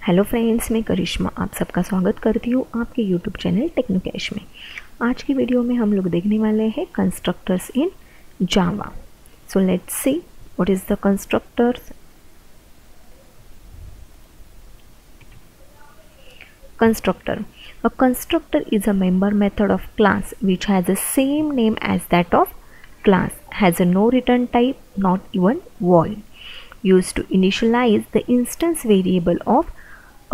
Hello friends, मैं करिश्मा आप सबका स्वागत करती हूँ आपके यूट्यूब चैनल टेक्नोकैश में। आज की वीडियो में हम लोग देखने वाले हैं constructors in Java. So let's see what is the constructors. Constructor. A constructor is a member method of class which has the same name as that of class, has a no return type, not even void, used to initialize the instance variable of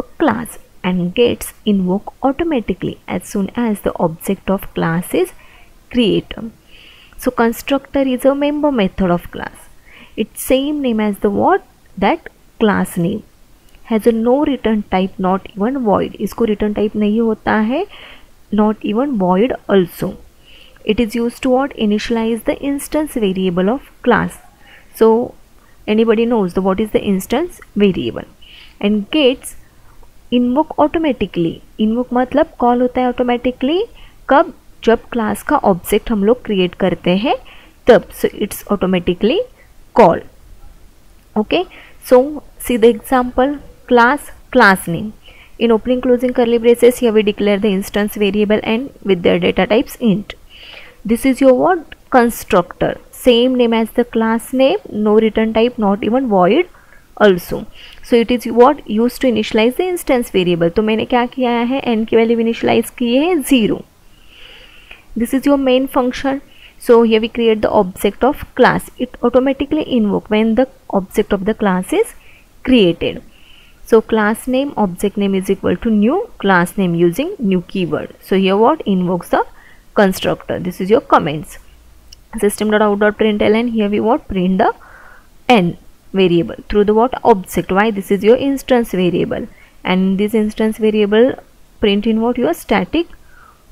a class and gets invoked automatically as soon as the object of class is created. So constructor is a member method of class. Its same name as the what? That class name. Has a no return type, not even void. इसको return type नहीं होता है, not even void also. It is used to what? Initialize the instance variable of class. So anybody knows what is the instance variable and gets invoke automatically. Invoke मतलब call होता है automatically कब? जब class का object हम लोग create करते हैं तब. So it's automatically call. Okay, so see the example. Class name. In opening closing curly braces, here we declare the instance variable and with their data types int. This is your what? Constructor. Same name as the class name, no return type, not even void also. So it is what? Used to initialize the instance variable. तो मैंने क्या किया है? n की value initialise की है 0. This is your main function. So here we create the object of class. It automatically invoke when the object of the class is created. So class name object name is equal to new class name using new keyword. So here what? Invokes the constructor. This is your comments. System.out.println. Here we what? Print the n variable through the what? Object. Why? This is your instance variable, and this instance variable print in what? Your static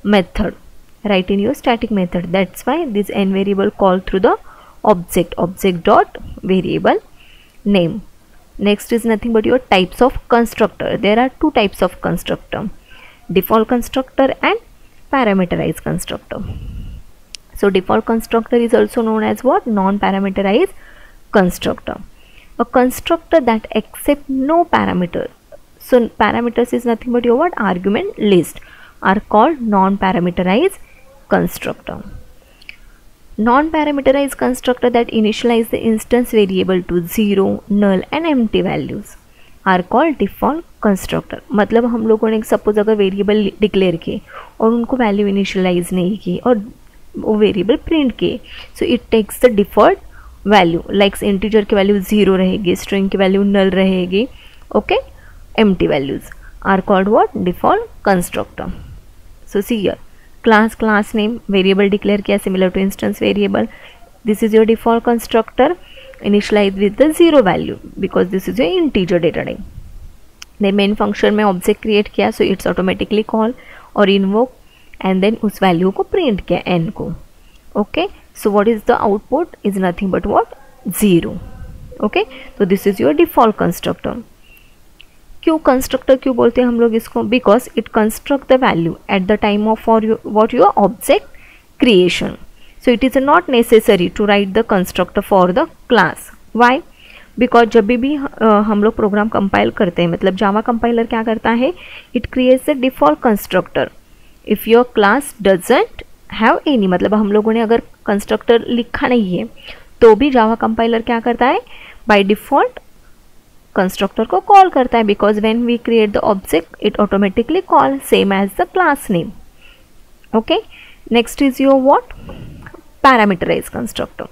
method. Write in your static method. That's why this n variable called through the object dot variable name. Next is nothing but your types of constructor. There are two types of constructor: default constructor and parameterized constructor. So default constructor is also known as what? Non-parameterized constructor. A constructor that accept no parameter. So parameters is nothing but your what? Argument list are called non-parameterized constructor. Non-parameterized constructor that initialize the instance variable to 0, null and empty values are called default constructor. मतलब हम लोगों ने suppose अगर variable declare किए और उनको value initialise नहीं की और वो वेरिएबल प्रिंट किए, so it takes the default value. Like integer की वैल्यू 0 रहेगी, स्ट्रिंग की वैल्यू नल रहेगी. Okay, empty values are called what? Default constructor. So see here class name variable declare किया similar to instance variable. This is your default constructor initialize with the 0 value because this is your integer data type. then main function में object create किया, so it's automatically call और invoke and then उस value को print किया n को. okay, so what is the output is nothing but what? 0. okay, so this is your default constructor. क्यों constructor क्यों बोलते हैं हम लोग इसको? Because it construct the value at the time of for what your object creation. So it is not necessary to write the constructor for the class. Why? Because जब भी हम लोग प्रोग्राम कंपाइल करते हैं, मतलब जावा कंपाइलर क्या करता है? It creates the default constructor if your class doesn't have any. मतलब हम लोगों ने अगर कंस्ट्रक्टर लिखा नहीं है तो भी जावा कंपाइलर क्या करता है? बाय डिफॉल्ट कंस्ट्रक्टर को कॉल करता है, because when we create the object it automatically call same as the class name. Okay, next is your what? Parameterize constructor.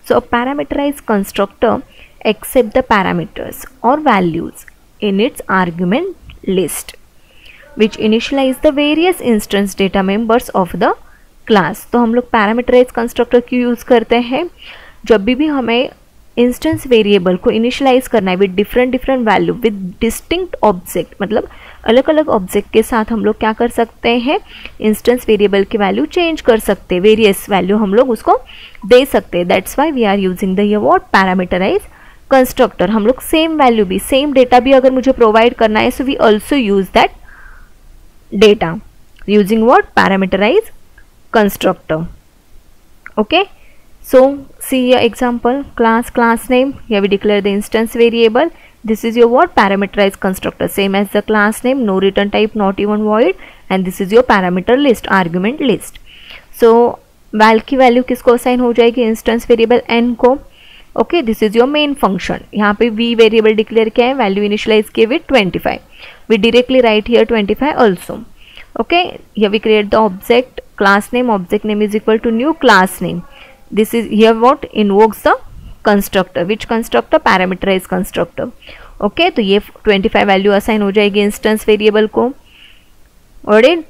So a parameterize constructor accept the parameters और values in its argument list which initialize the various instance data members of the class. तो हम लोग parameterise constructor क्यों use करते हैं? जब भी हमें इंस्टेंस वेरिएबल को इनिशियलाइज करना है with different value with distinct object, मतलब अलग अलग ऑब्जेक्ट के साथ हम लोग क्या कर सकते हैं? इंस्टेंस वेरिएबल की वैल्यू चेंज कर सकते हैं, वेरियस वैल्यू हम लोग उसको दे सकते हैं. That's why we are using the ये व्हाट? Parameterize constructor. हम लोग सेम वैल्यू भी, सेम डेटा भी अगर मुझे प्रोवाइड करना है, so we also use that data using what? Parameterize constructor. Okay, so see your example. Class name, here we declare the instance variable This is your what? Parameterized constructor, same as the class name, no return type, not even void, and this is your parameter list, argument list. So val की value किसको assign हो जाएगी? Instance variable n को. Okay, this is your main function. यहाँ पे v variable declare किया है, value initialise किए with 25. We directly write here 25 also. Okay, here we create the object class name. Object name is equal to new class name. This is here what invokes the constructor. Which constructor? Parameterized constructor. Okay, तो ये 25 value assign हो जाएगी instance variable को. Alright,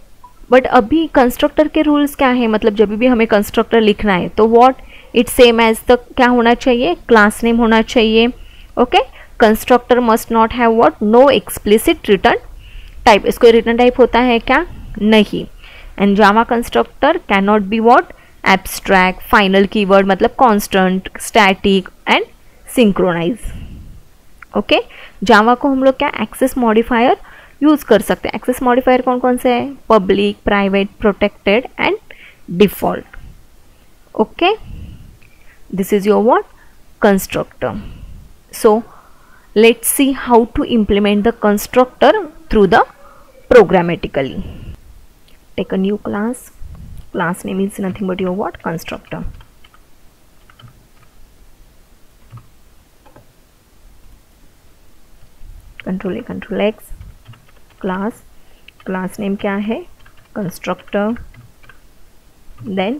but अभी constructor के rules क्या है? मतलब जब भी हमें कंस्ट्रक्टर लिखना है तो what it same as the क्या होना चाहिए? क्लास नेम होना चाहिए. Okay, constructor must not have what? No explicit return type. इसको रिटर्न टाइप होता है क्या? नहीं. And Java constructor can not be what? Abstract, final keyword मतलब constant, static and synchronize. Okay, Java को हम लोग क्या? एक्सेस मॉडिफायर यूज कर सकते हैं. एक्सेस मॉडिफायर कौन कौन से है? Public, private, protected and default. Okay, this is your what? Constructor. So let's see how to implement the constructor through the programmatically. Take a new class. Class name is nothing but your what? Constructor. Control A, Control X. Class name क्या है? Constructor. Then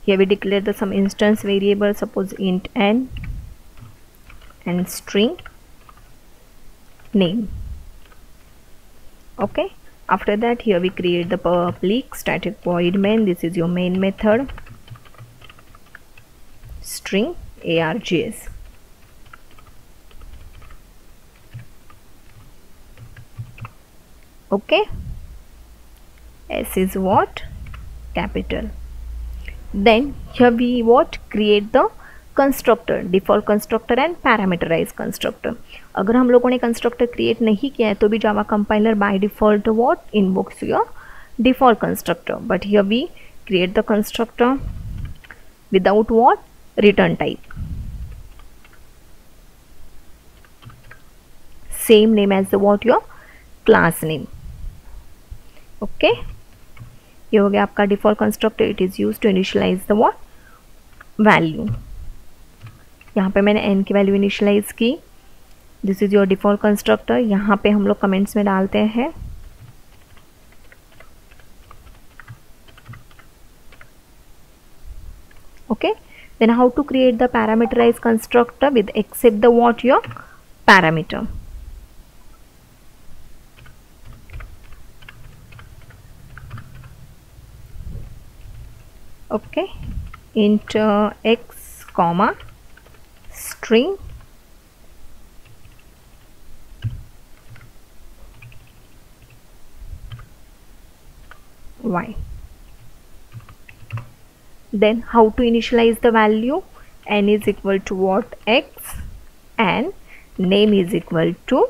here we declare the some instance variable, suppose int n and string name. Okay, after that here we create the public static void main. This is your main method. String args. Okay, s is what? Capital. Then here we what? Create the constructor, default constructor and parameterise constructor. अगर हम लोगों ने constructor create नहीं किया है तो भी Java compiler by default what? Invokes your default constructor. But here we create the constructor without what? Return type. Same name as the what? Your class name. Okay, ये हो गया आपका default constructor. It is use to initialise the what? Value. यहाँ पे मैंने n की value initialise की. This is your default constructor. यहाँ पे हम लोग कमेंट्स में डालते हैं okay. Then how to create the parameterise constructor with accept the what? Your parameter. Okay, int x comma string y. Then how to initialize the value? N is equal to what? X and name is equal to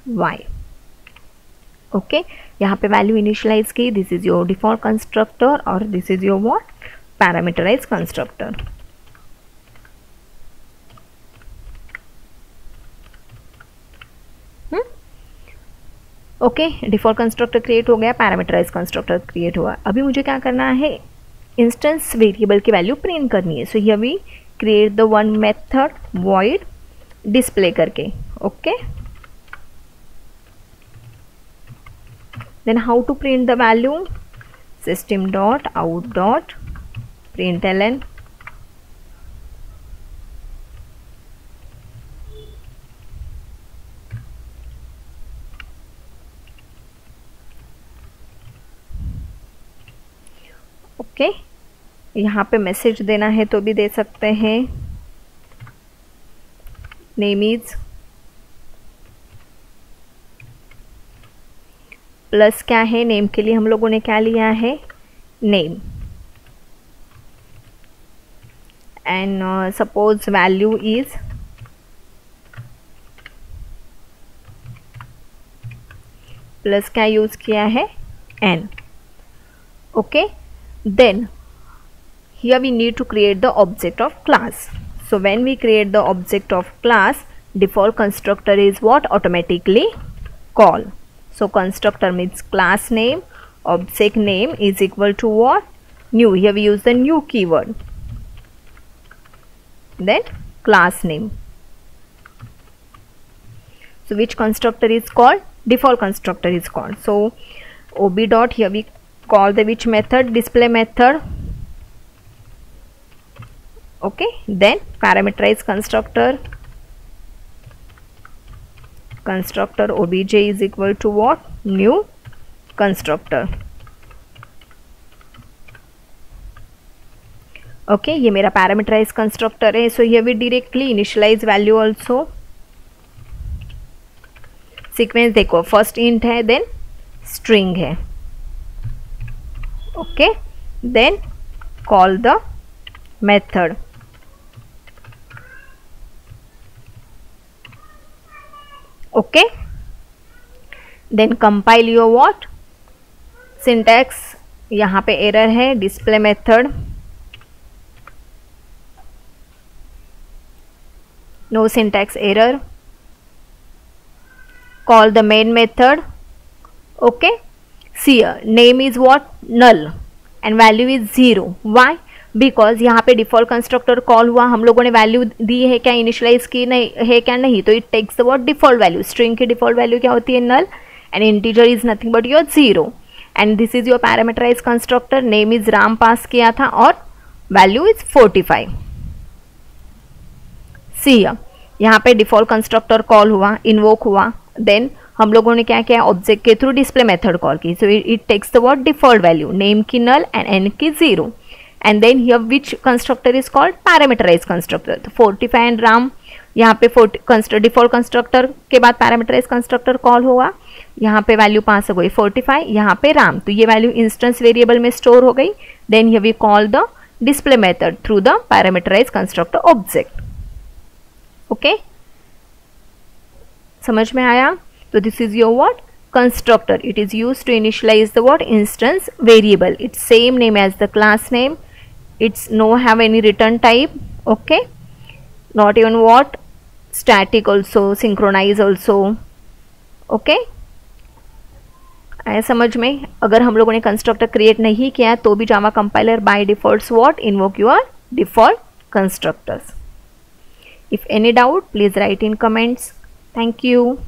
y. Okay, यहाँ पे value initialise की. This is your default constructor और this is your what? Parameterize constructor. Okay, default constructor create हो गया, parameterise constructor create हुआ. अभी मुझे क्या करना है? इंस्टेंस वेरिएबल की वैल्यू प्रिंट करनी है. So here we create the one method void display करके. Okay, then how to print the value? System dot out dot println okay. यहाँ पे मैसेज देना है तो भी दे सकते हैं. नेम इज प्लस क्या है? नेम के लिए हम लोगों ने क्या लिया है? Name. And suppose value is plus क्या यूज किया है? n. Okay, then here we need to create the object of class. So when we create the object of class, default constructor is what? Automatically call. So constructor means class name, object name is equal to what? New. Here we use the new keyword. Then class name. So which constructor is called? Default constructor is called. So ob dot, here we call the which method? Display method. Okay, then parameterize constructor. Constructor obj is equal to what? New constructor. Okay, ये मेरा parameterized constructor है. So here we directly initialize value also. Sequence देखो, first int है, then string है. Okay, then call the method. Okay, then compile your what? Syntax. यहाँ पे error है, display method. No syntax error. Call the main method. Okay, see here, name is what? Null and value is 0. Why? Because यहाँ पे default constructor call हुआ, हम लोगों ने value दी है क्या, इनिशियलाइज की नहीं है क्या, नहीं, तो it takes the what? Default value. String की डिफॉल्ट वैल्यू क्या होती है? Null. And integer is nothing but your 0. And this is your parameterize constructor. Name is Ram pass किया था और वैल्यू इज 45. सी यहाँ पे डिफॉल्ट कंस्ट्रक्टर कॉल हुआ, इन्वोक हुआ, देन हम लोगों ने क्या किया? ऑब्जेक्ट के थ्रू डिस्प्ले मेथड कॉल की. So it takes the what? Default value. Name की नल एंड एन की 0. And then here which constructor is called? Parameterise constructor. तो 45 एंड राम, यहाँ पे डिफॉल्ट कंस्ट्रक्टर के बाद पैरामीटराइज कंस्ट्रक्टर कॉल हुआ, यहाँ पे वैल्यू पास हो गई 45, यहाँ पे राम, तो ये वैल्यू इंस्टेंस वेरिएबल में स्टोर हो गई. Then here we call the display method through the parameterise constructor object. Okay, समझ में आया? तो this is your what? Constructor. It is used to initialize the what? Instance variable. It's same name as the class name. It's no have any return type. Okay, not even what? Static also, synchronize also. Okay, आया समझ में? अगर हम लोगों ने constructor create नहीं किया तो भी Java compiler by default what? Invoke your default constructors. If any doubt, please write in comments. Thank you.